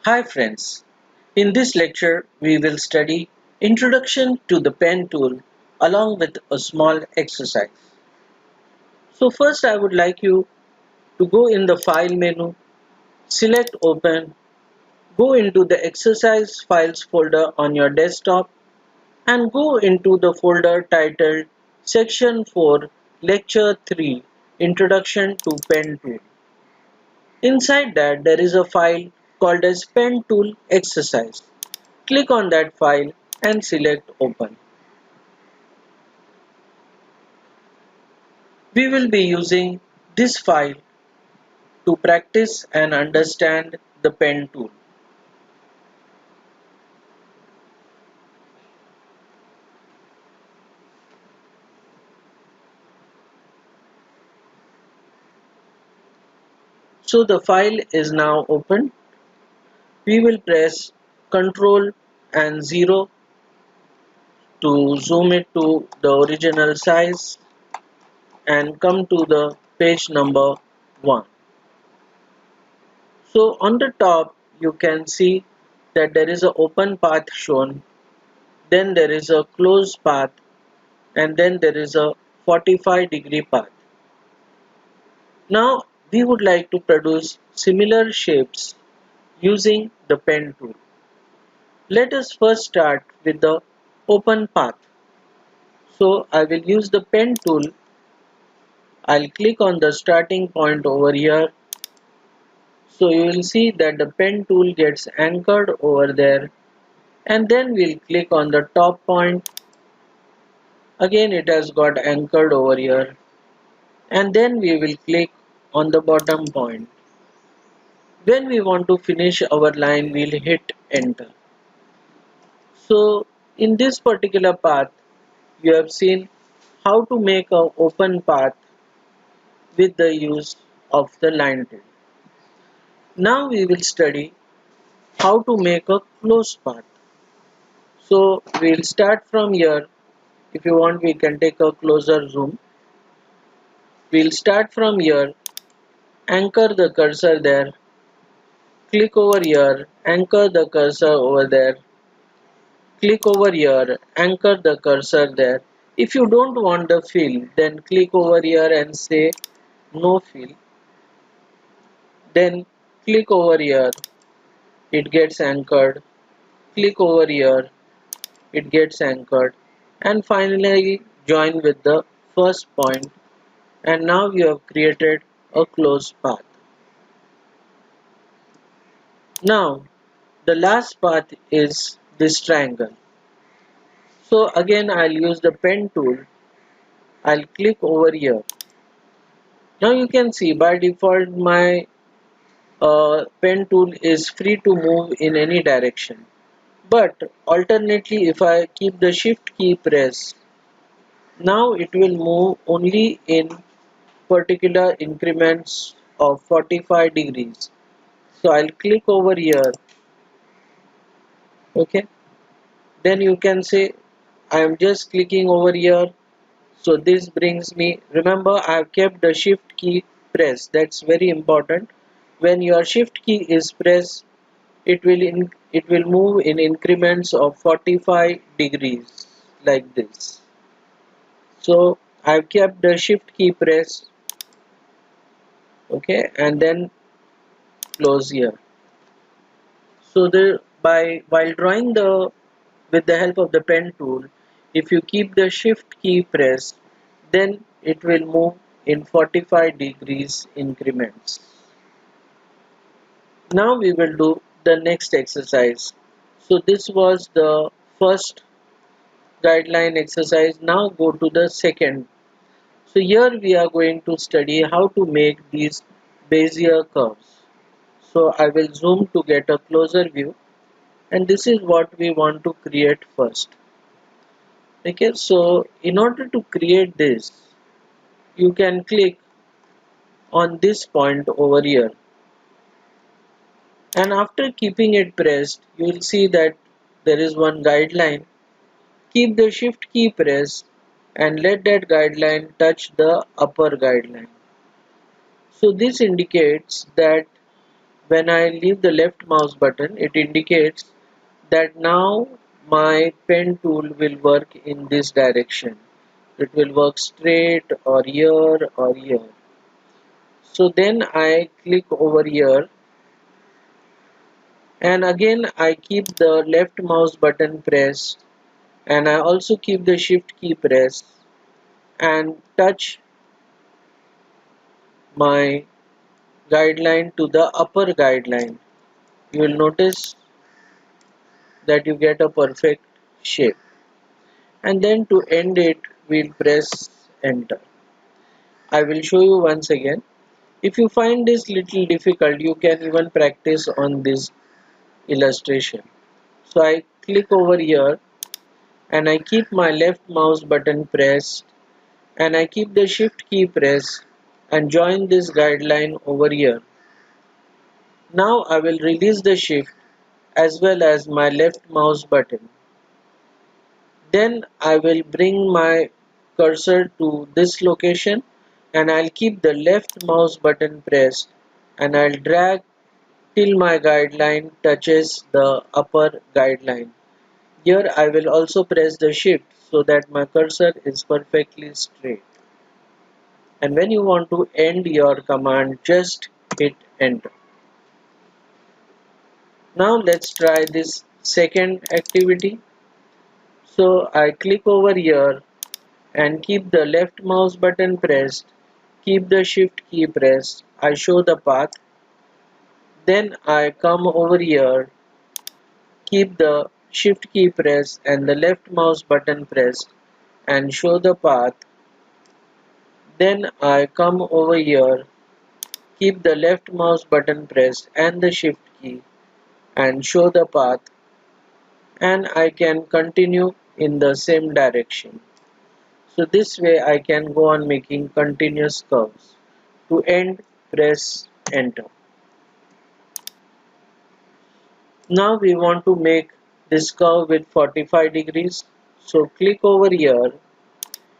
Hi friends, in this lecture we will study Introduction to the Pen tool along with a small exercise. So first I would like you to go in the File menu, select Open, go into the Exercise Files folder on your desktop and go into the folder titled Section 4 Lecture 3 Introduction to Pen Tool. Inside that there is a file called as Pen Tool Exercise. Click on that file and select Open. We will be using this file to practice and understand the pen tool. So the file is now open. We will press Ctrl and 0 to zoom it to the original size and come to the page number 1. So on the top you can see that there is an open path shown, then there is a closed path, and then there is a 45-degree path. Now we would like to produce similar shapes using the pen tool. Let us first start with the open path. So I will use the pen tool. I'll click on the starting point over here. So you will see that the pen tool gets anchored over there, and then we'll click on the top point. Again it has got anchored over here, and then we will click on the bottom point. When we want to finish our line, we'll hit enter. So in this particular path you have seen how to make an open path with the use of the line tool. Now we will study how to make a closed path. So we'll start from here. If you want, we can take a closer zoom. We'll start from here, anchor the cursor there, click over here, anchor the cursor over there, click over here, anchor the cursor there. If you don't want the fill, then click over here and say no fill. Then click over here, it gets anchored. Click over here, it gets anchored. And finally join with the first point. And now you have created a closed path. Now the last path is this triangle. So again I'll use the pen tool. I'll click over here. Now you can see by default my pen tool is free to move in any direction. But alternately, if I keep the shift key pressed, now it will move only in particular increments of 45 degrees. So I'll click over here. Okay. Then you can say I am just clicking over here. So this brings me, remember I have kept the shift key pressed. That's very important. When your shift key is pressed, it will move in increments of 45 degrees like this. So I've kept the shift key pressed, okay, and then close here. So while drawing with the help of the pen tool, if you keep the shift key pressed, then it will move in 45 degrees increments. Now we will do the next exercise. So this was the first guideline exercise. Now go to the second. So here we are going to study how to make these Bezier curves. So I will zoom to get a closer view, and this is what we want to create first. Okay, so in order to create this, you can click on this point over here, and after keeping it pressed, you will see that there is one guideline. Keep the shift key pressed and let that guideline touch the upper guideline. So this indicates that when I leave the left mouse button, it indicates that now my pen tool will work in this direction. It will work straight or here or here. So then I click over here, and again I keep the left mouse button pressed, and I also keep the shift key pressed and touch my guideline to the upper guideline. You will notice that you get a perfect shape. And then to end it, we'll press enter. I will show you once again. If you find this little difficult, you can even practice on this illustration. So I click over here, and I keep my left mouse button pressed, and I keep the shift key pressed and join this guideline over here. Now I will release the shift as well as my left mouse button. Then I will bring my cursor to this location, and I'll keep the left mouse button pressed, and I'll drag till my guideline touches the upper guideline. Here I will also press the shift so that my cursor is perfectly straight. And when you want to end your command, just hit enter. Now let's try this second activity. So I click over here and keep the left mouse button pressed, keep the shift key pressed, I show the path. Then I come over here, keep the shift key pressed and the left mouse button pressed and show the path. Then I come over here, keep the left mouse button pressed and the shift key and show the path, and I can continue in the same direction. So this way I can go on making continuous curves. To end, press enter. Now we want to make this curve with 45 degrees. So click over here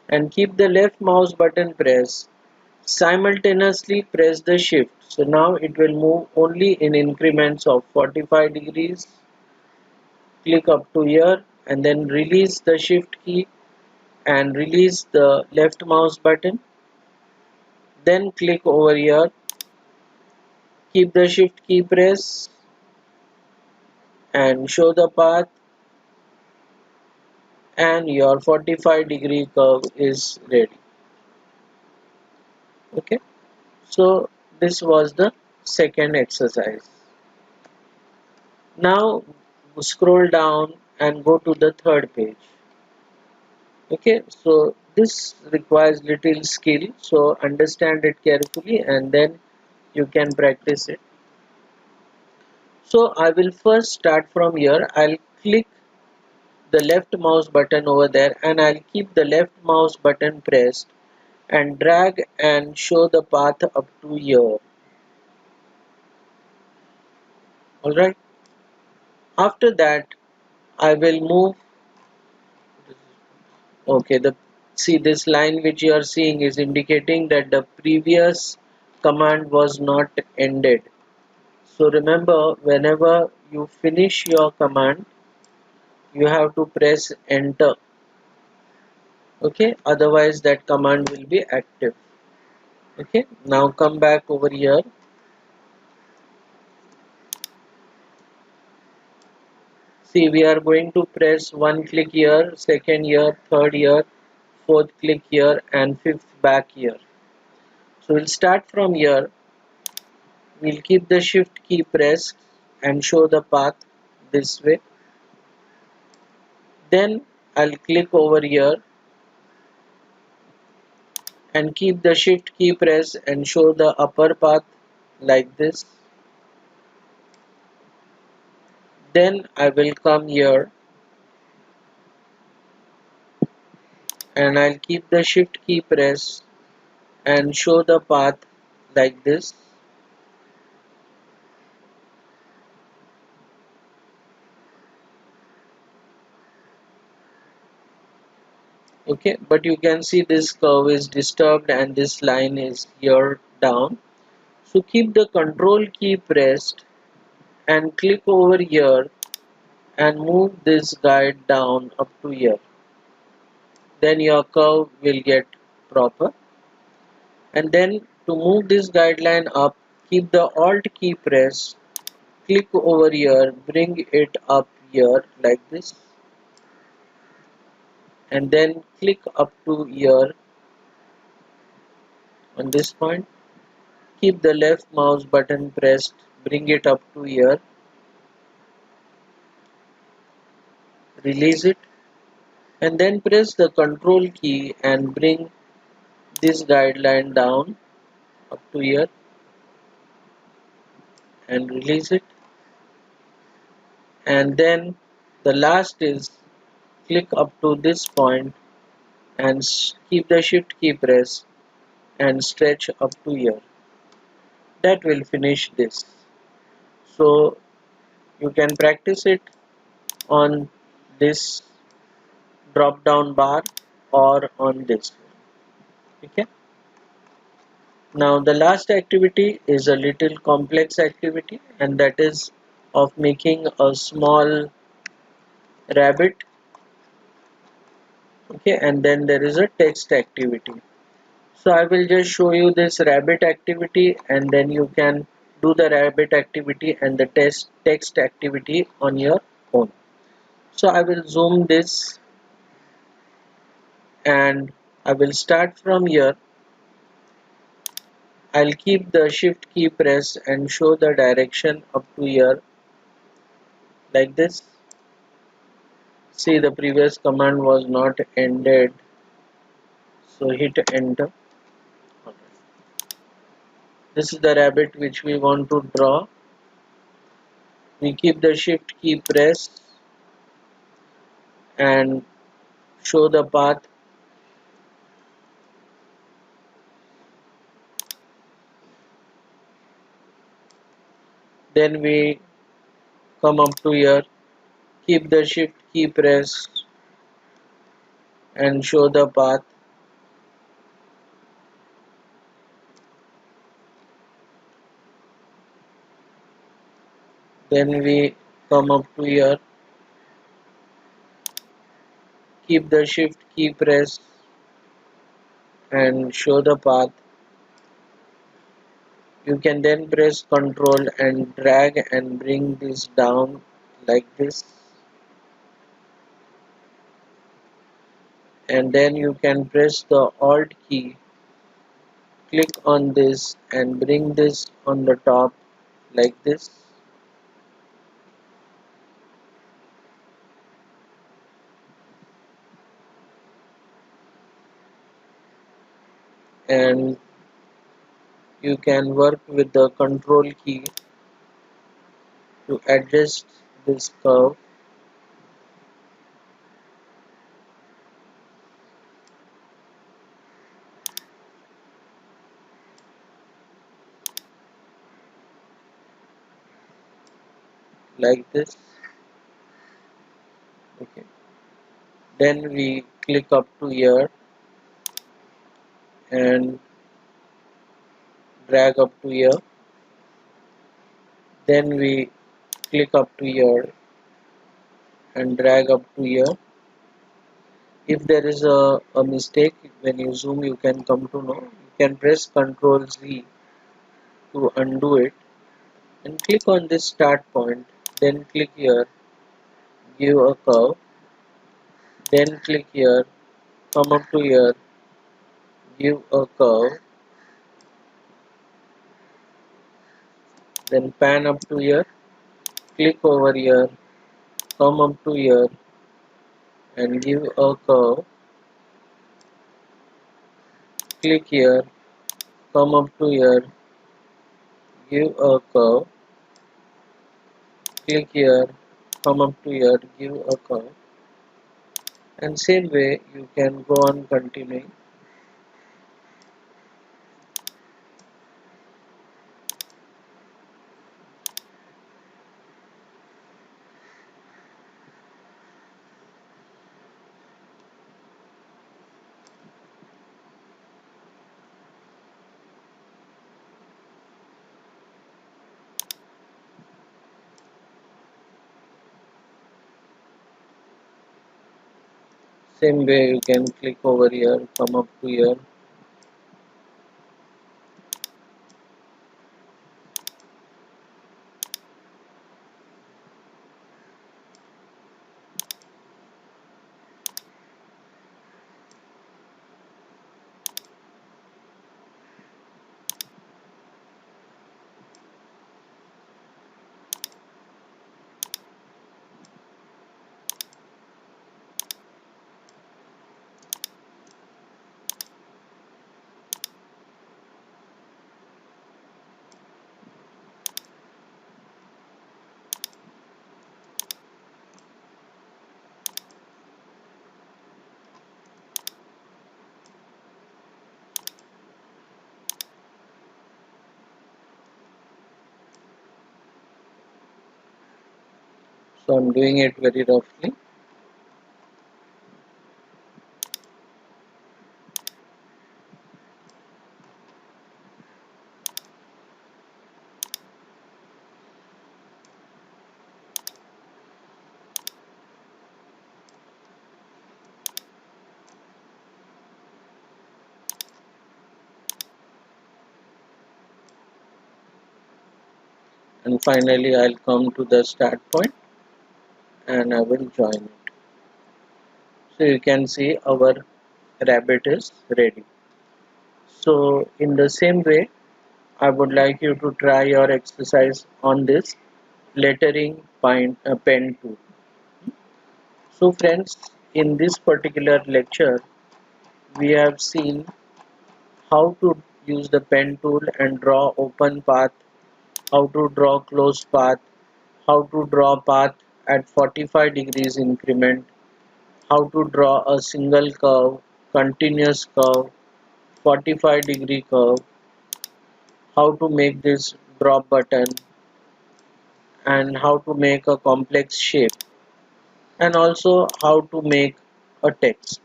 and keep the left mouse button pressed. Simultaneously press the shift. So now it will move only in increments of 45 degrees. Click up to here and then release the shift key and release the left mouse button. Then click over here, keep the shift key pressed and show the path, and your 45-degree curve is ready. Okay, so this was the second exercise. Now scroll down and go to the third page. Okay, so this requires little skill, so understand it carefully and then you can practice it. So I will first start from here. I'll click the left mouse button over there and I'll keep the left mouse button pressed and drag and show the path up to here. Alright, after that I will move. Okay, see this line which you are seeing is indicating that the previous command was not ended. So remember, whenever you finish your command, you have to press enter. Okay, otherwise that command will be active. Okay, now come back over here. See, we are going to press one click here, second here, third here, fourth click here, and fifth back here. So we'll start from here. We'll keep the shift key pressed and show the path this way. Then I'll click over here and keep the shift key pressed and show the upper path like this. Then I will come here and I'll keep the shift key pressed and show the path like this. Okay, but you can see this curve is disturbed and this line is here down. So keep the control key pressed and click over here and move this guide down up to here. Then your curve will get proper. And then to move this guideline up, keep the alt key pressed, click over here, bring it up here like this, and then click up to here on this point. Keep the left mouse button pressed, bring it up to here, release it, and then press the control key and bring this guideline down up to here and release it. And then the last is click up to this point and keep the shift key pressed and stretch up to here. That will finish this. So you can practice it on this drop down bar or on this. Okay. Now the last activity is a little complex activity, and that is of making a small rabbit. Okay, and then there is a text activity. So I will just show you this rabbit activity, and then you can do the rabbit activity and the text activity on your own. So I will zoom this and I will start from here. I'll keep the shift key pressed and show the direction up to here like this. See, the previous command was not ended, so hit enter. This is the rabbit which we want to draw. We keep the shift key pressed and show the path. Then we come up to here, keep the shift key pressed and show the path. Then we come up to here, keep the shift key pressed and show the path. You can then press Ctrl and drag and bring this down like this, and then you can press the Alt key, click on this and bring this on the top like this, and you can work with the Control key to adjust this curve like this. Okay. Then we click up to here and drag up to here. Then we click up to here and drag up to here. If there is a mistake when you zoom, you can come to know. You can press Ctrl Z to undo it and click on this start point. Then click here, give a curve. Then click here, come up to here, give a curve. Then pan up to here, click over here, come up to here and give a curve. Click here, come up to here, give a curve. Click here, come up to here, give a curve. And same way you can go on continuing. Same way you can click over here, come up to here. So I'm doing it very roughly. And finally I'll come to the start point and I will join it. So you can see our rabbit is ready. So in the same way, I would like you to try your exercise on this lettering pen tool. So friends, in this particular lecture, we have seen how to use the pen tool and draw open path, how to draw closed path, how to draw path at 45 degrees increment, how to draw a single curve, continuous curve, 45-degree curve, how to make this drop button, and how to make a complex shape, and also how to make a text.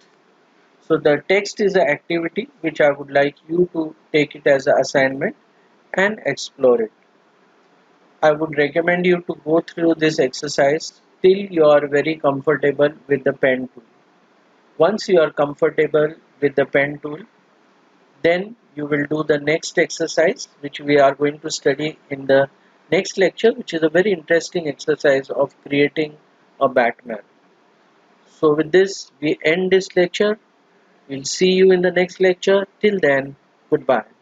So the text is an activity which I would like you to take it as an assignment and explore it. I would recommend you to go through this exercise till you are very comfortable with the pen tool. Once you are comfortable with the pen tool, then you will do the next exercise which we are going to study in the next lecture, which is a very interesting exercise of creating a Batman. So with this we end this lecture. We'll see you in the next lecture. Till then, goodbye.